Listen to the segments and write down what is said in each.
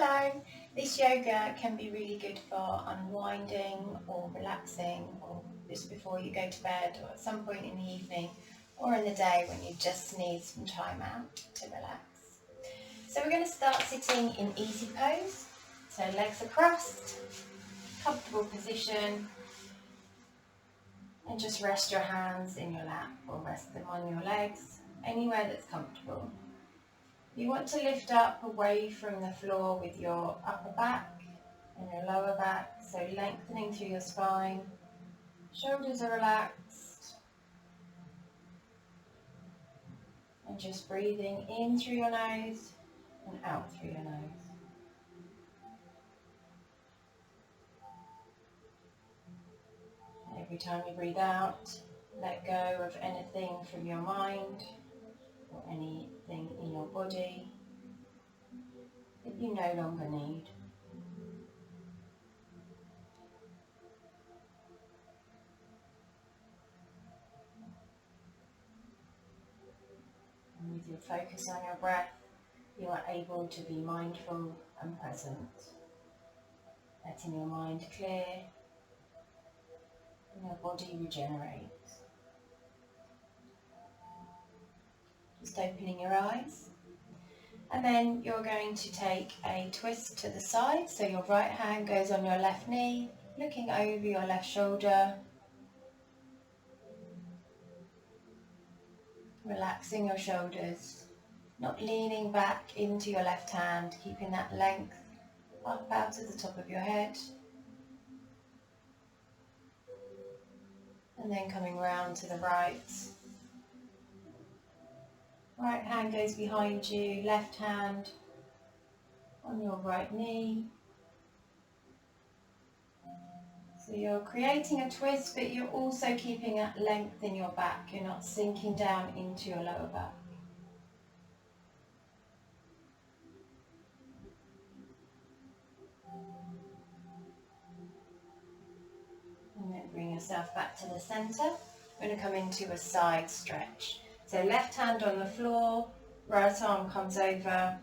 Hello! This yoga can be really good for unwinding or relaxing, or just before you go to bed, or at some point in the evening or in the day when you just need some time out to relax. So we're going to start sitting in easy pose. So legs are crossed, comfortable position, and just rest your hands in your lap or rest them on your legs, anywhere that's comfortable. You want to lift up away from the floor with your upper back and your lower back, so lengthening through your spine. Shoulders are relaxed. And just breathing in through your nose and out through your nose. And every time you breathe out, let go of anything from your mind or anything in your body that you no longer need. And with your focus on your breath, you are able to be mindful and present, letting your mind clear and your body regenerate. Just opening your eyes, and then you're going to take a twist to the side, so your right hand goes on your left knee, looking over your left shoulder, relaxing your shoulders, not leaning back into your left hand, keeping that length up out of the top of your head, and then coming round to the right. Right hand goes behind you, left hand on your right knee. So you're creating a twist, but you're also keeping that length in your back. You're not sinking down into your lower back. And then bring yourself back to the centre. We're going to come into a side stretch. So left hand on the floor, right arm comes over,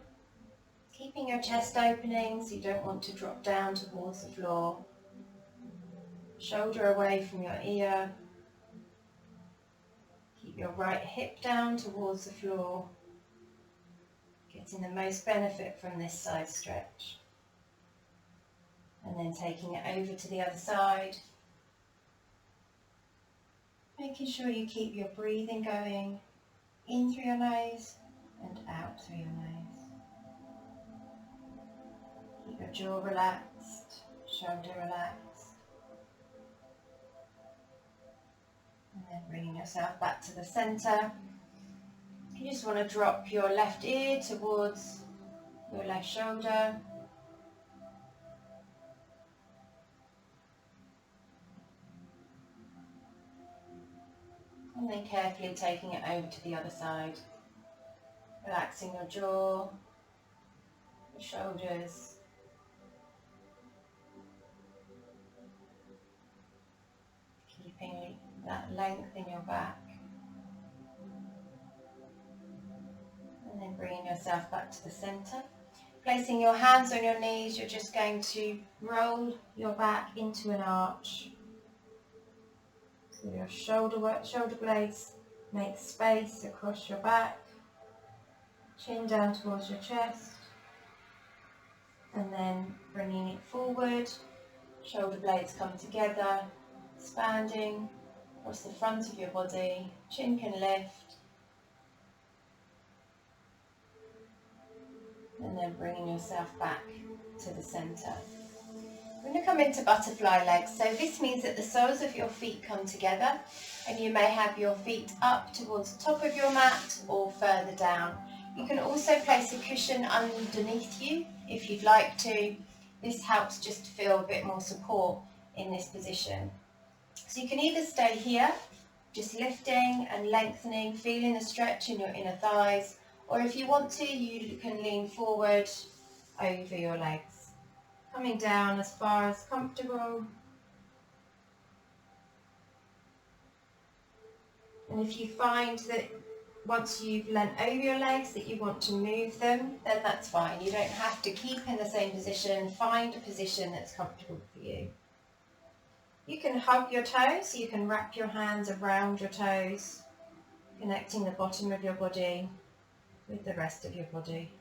keeping your chest opening so you don't want to drop down towards the floor. Shoulder away from your ear. Keep your right hip down towards the floor, getting the most benefit from this side stretch. And then taking it over to the other side, making sure you keep your breathing going in through your nose and out through your nose. Keep your jaw relaxed, shoulder relaxed. And then bringing yourself back to the centre. You just want to drop your left ear towards your left shoulder. And then carefully taking it over to the other side. Relaxing your jaw, your shoulders. Keeping that length in your back. And then bringing yourself back to the centre. Placing your hands on your knees, you're just going to roll your back into an arch. So your shoulder blades make space across your back. Chin down towards your chest. And then bringing it forward. Shoulder blades come together, expanding across the front of your body. Chin can lift. And then bringing yourself back to the centre. We're going to come into butterfly legs. So this means that the soles of your feet come together, and you may have your feet up towards the top of your mat or further down. You can also place a cushion underneath you if you'd like to. This helps just to feel a bit more support in this position. So you can either stay here, just lifting and lengthening, feeling the stretch in your inner thighs, or if you want to, you can lean forward over your legs, coming down as far as comfortable. And if you find that once you've leant over your legs that you want to move them, then that's fine. You don't have to keep in the same position. Find a position that's comfortable for you. You can hug your toes, so you can wrap your hands around your toes, connecting the bottom of your body with the rest of your body.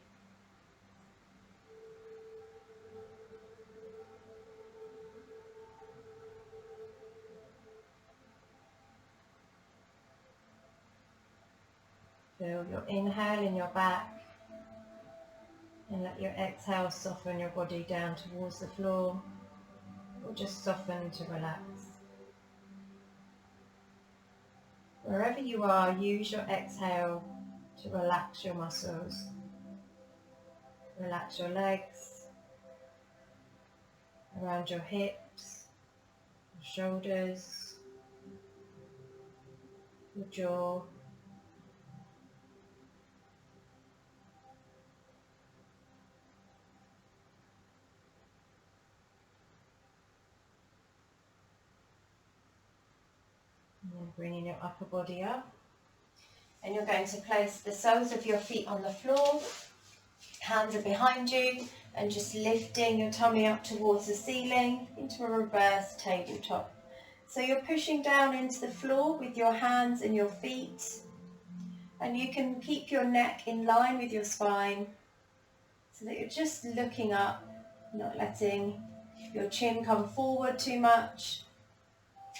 Feel your inhale in your back and let your exhale soften your body down towards the floor, or just soften to relax. Wherever you are, use your exhale to relax your muscles. Relax your legs, around your hips, your shoulders, your jaw. And then bringing your upper body up. And you're going to place the soles of your feet on the floor. Hands are behind you, and just lifting your tummy up towards the ceiling into a reverse tabletop. So you're pushing down into the floor with your hands and your feet, and you can keep your neck in line with your spine so that you're just looking up, not letting your chin come forward too much.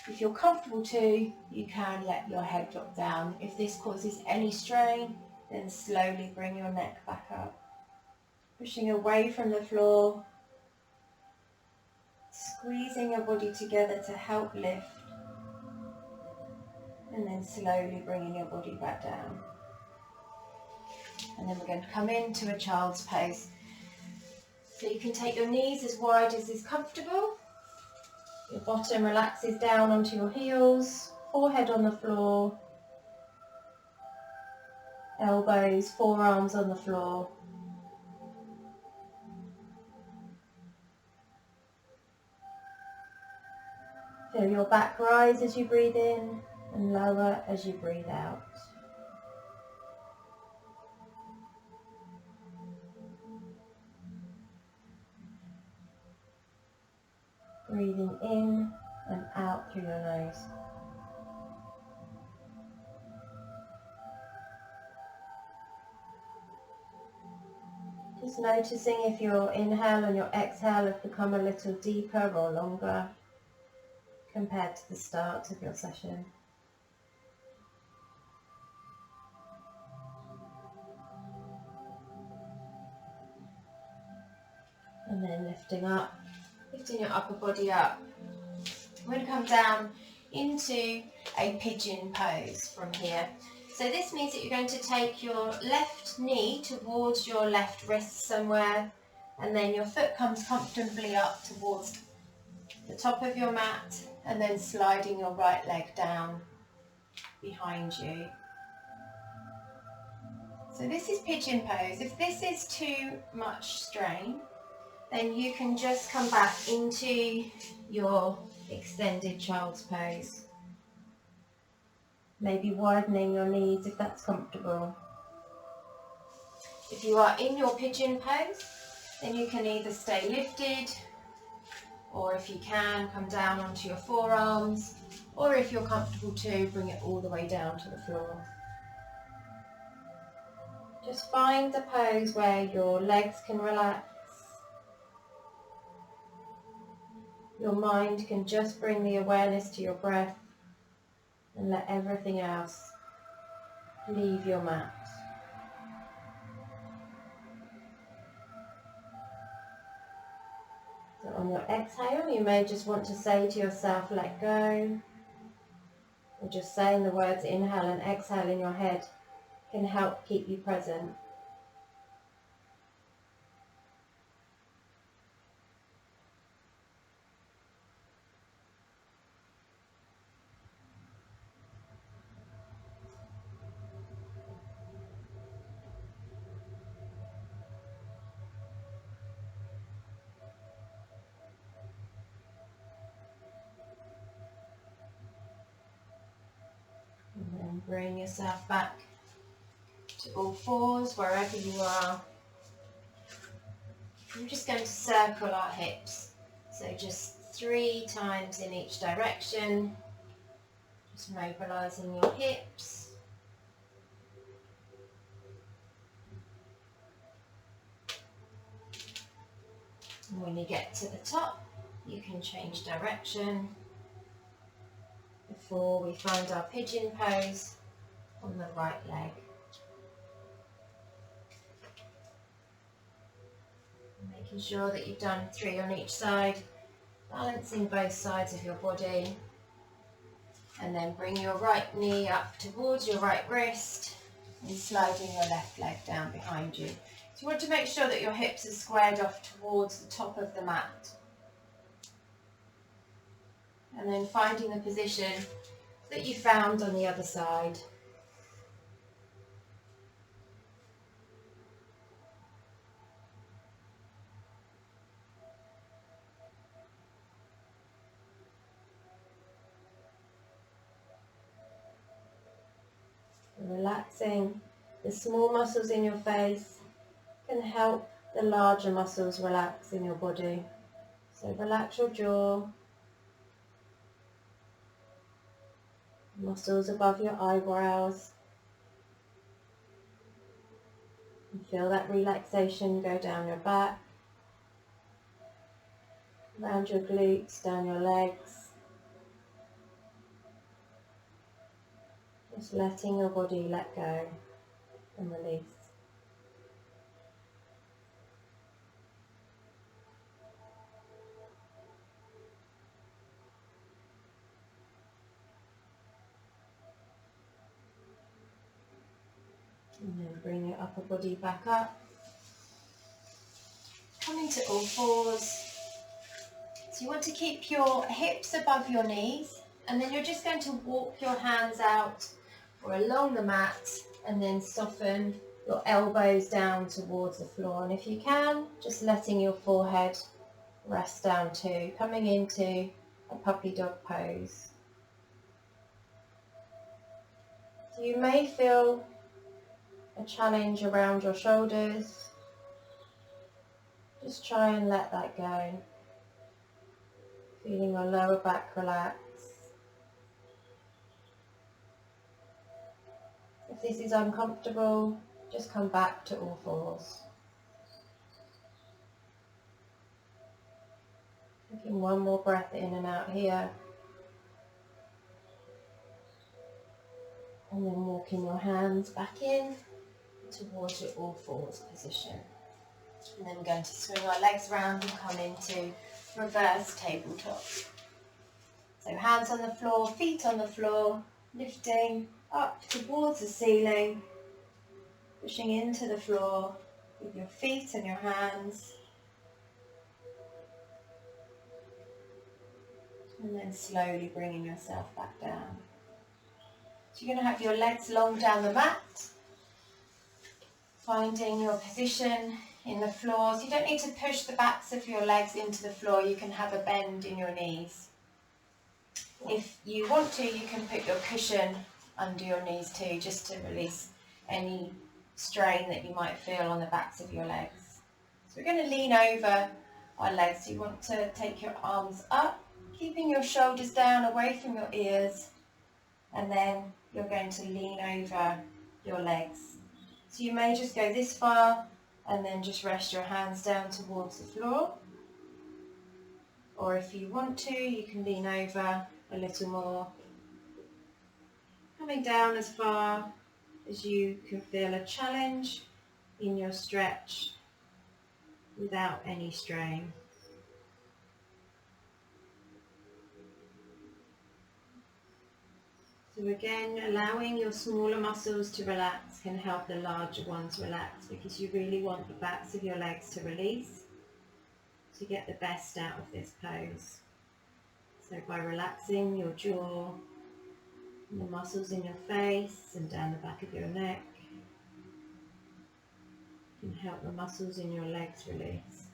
If you're comfortable to, you can let your head drop down. If this causes any strain, then slowly bring your neck back up. Pushing away from the floor, squeezing your body together to help lift, and then slowly bringing your body back down. And then we're going to come into a child's pose. So you can take your knees as wide as is comfortable. Your bottom relaxes down onto your heels, forehead on the floor, elbows, forearms on the floor. Feel your back rise as you breathe in and lower as you breathe out. Breathing in and out through your nose. Just noticing if your inhale and your exhale have become a little deeper or longer compared to the start of your session. And then lifting your upper body up. We're going to come down into a pigeon pose from here. So this means that you're going to take your left knee towards your left wrist somewhere, and then your foot comes comfortably up towards the top of your mat, and then sliding your right leg down behind you. So this is pigeon pose. If this is too much strain, then you can just come back into your extended child's pose. Maybe widening your knees if that's comfortable. If you are in your pigeon pose, then you can either stay lifted, or if you can, come down onto your forearms, or if you're comfortable to, bring it all the way down to the floor. Just find the pose where your legs can relax. Your mind can just bring the awareness to your breath and let everything else leave your mat. So on your exhale, you may just want to say to yourself, let go, or just saying the words inhale and exhale in your head can help keep you present. And then bring yourself back all fours wherever you are. I'm just going to circle our hips. So just 3 times in each direction. Just mobilising your hips. And when you get to the top, you can change direction before we find our pigeon pose on the right leg. Making sure that you've done 3 on each side, balancing both sides of your body. And then bring your right knee up towards your right wrist and sliding your left leg down behind you. So you want to make sure that your hips are squared off towards the top of the mat. And then finding the position that you found on the other side. Relaxing the small muscles in your face can help the larger muscles relax in your body. So relax your jaw, muscles above your eyebrows, and feel that relaxation go down your back, around your glutes, down your legs. Just letting your body let go and release. And then bring your upper body back up. Coming to all fours. So you want to keep your hips above your knees, and then you're just going to walk your hands out or along the mat and then soften your elbows down towards the floor. And if you can, just letting your forehead rest down too, coming into a puppy dog pose. So you may feel a challenge around your shoulders. Just try and let that go. Feeling your lower back relax. If this is uncomfortable, just come back to all fours. Taking one more breath in and out here. And then walking your hands back in towards your all fours position. And then we're going to swing our legs around and come into reverse tabletop. So hands on the floor, feet on the floor, lifting up towards the ceiling, pushing into the floor with your feet and your hands. And then slowly bringing yourself back down. So you're going to have your legs long down the mat, finding your position in the floors. You don't need to push the backs of your legs into the floor. You can have a bend in your knees. If you want to, you can put your cushion under your knees too, just to release any strain that you might feel on the backs of your legs. So we're going to lean over our legs. So you want to take your arms up, keeping your shoulders down away from your ears, and then you're going to lean over your legs. So you may just go this far and then just rest your hands down towards the floor. Or if you want to, you can lean over a little more, coming down as far as you can feel a challenge in your stretch without any strain. So again, allowing your smaller muscles to relax can help the larger ones relax, because you really want the backs of your legs to release to get the best out of this pose. So by relaxing your jaw and the muscles in your face and down the back of your neck, you can help the muscles in your legs release.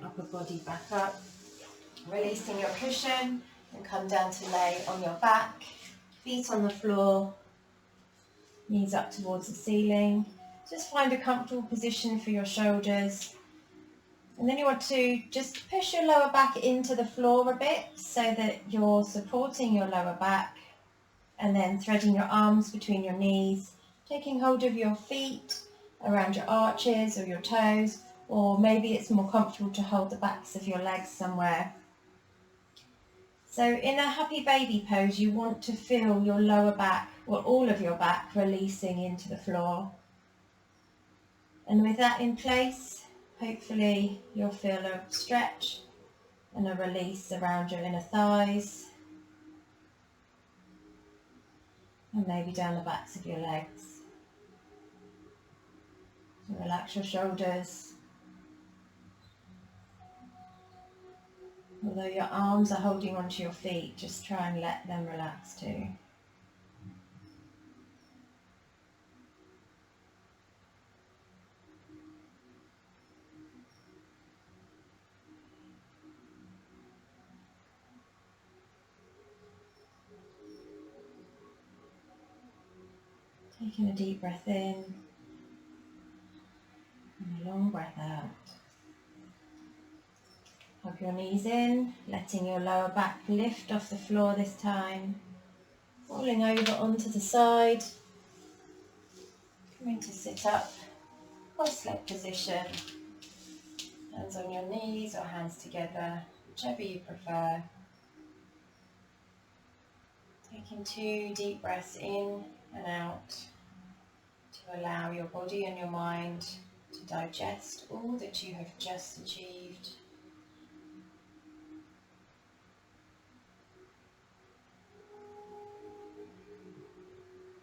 upper body back up, releasing your cushion and come down to lay on your back, feet on the floor, knees up towards the ceiling. Just find a comfortable position for your shoulders. And then you want to just push your lower back into the floor a bit so that you're supporting your lower back, and then threading your arms between your knees, taking hold of your feet around your arches or your toes, or maybe it's more comfortable to hold the backs of your legs somewhere. So in a happy baby pose, you want to feel your lower back, or all of your back, releasing into the floor. And with that in place, hopefully you'll feel a stretch and a release around your inner thighs, and maybe down the backs of your legs. So relax your shoulders. Although your arms are holding onto your feet, just try and let them relax too. Taking a deep breath in and a long breath out. Hug your knees in, letting your lower back lift off the floor this time. Rolling over onto the side. Coming to sit up, cross-leg position. Hands on your knees or hands together, whichever you prefer. Taking 2 deep breaths in and out to allow your body and your mind to digest all that you have just achieved.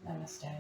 Namaste.